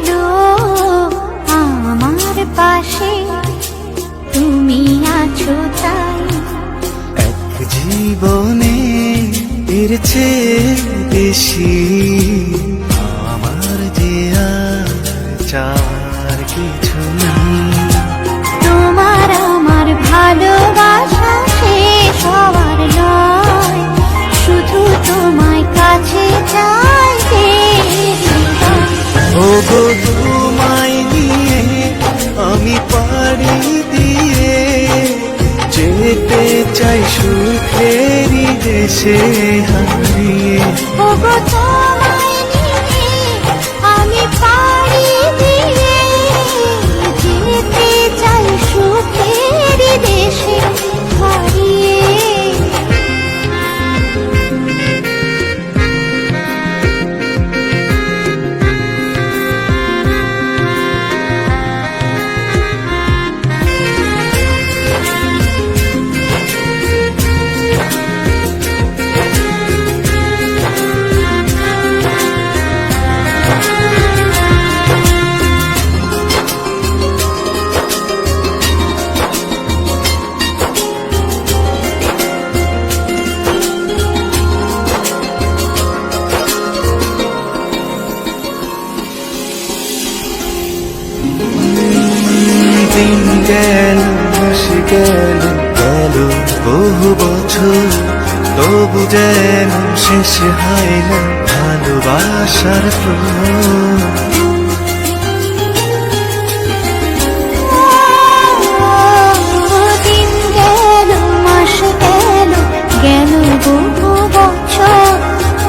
বলো আমার পাশে তুমি আছো তাই। এক জীবনে এর চেয়ে বেশি আমার যে আর চার কিছু নেই। তোমার আমার ভালোবাসা শেষ হওয়ার নয়, শুধু তোমায় কাছে চাইতে। ওগো তোমায় নিয়ে আমি পাড়ি দিয়ে যেতে চাই সুখেরই দেশে হারিয়ে। ওগো তোমায় নিয়ে আমি পাড়ি দিয়ে যেতে চাই সুখের দেশে হারিয়ে। দিন গেল মাস গেল গেল বহু বছর, তবু যেন শেষ হয় না ভালোবাসার প্রহর। দিন গেল মাস গেল গেল বহু বছর,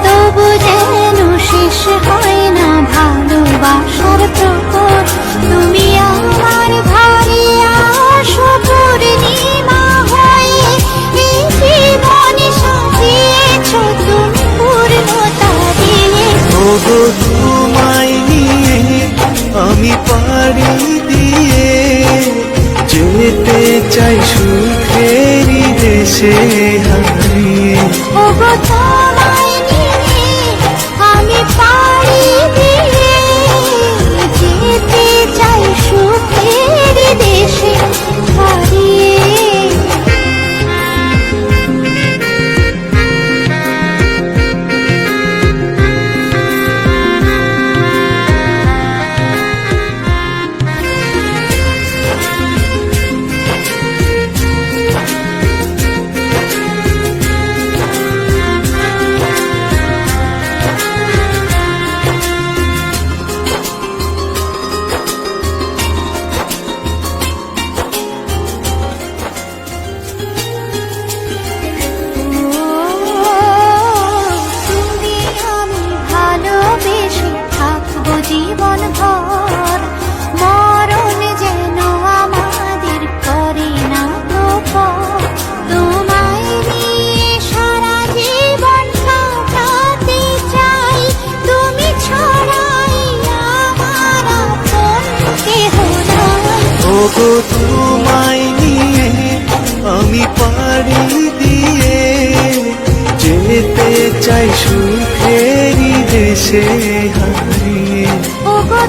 তবু যেন শেষ হয় না ভালোবাসার প্রহর। তুমি আমার ঘরে আসো পূর্ণিমা হয়ে, এই জীবনে সাজিয়েছ তুমি পূর্ণতা দিয়ে। ওগো তোমায় নিয়ে আমি পাড়ি দিয়ে যেতে চাই সুখেরই দেশে হারিয়ে। ওগো তোমায় নিয়ে আমি পাড়ি দিয়ে যেতে চাই সুখের দেশে হারিয়ে। তুমি আমি ভালোবেসে থাকবো জীবন ভর, মরণ যেন আমাদের করে না তো পর। তোমায় নিয়ে সারা জীবন কাটাতে চাই, তুমি ছাড়াই আমার আপন কেহ নাই। ওগো তোমায় নিয়ে আমি পাড়ি দিয়ে যেতে চাই সুখেরই দেশে হারিয়ে। ওগো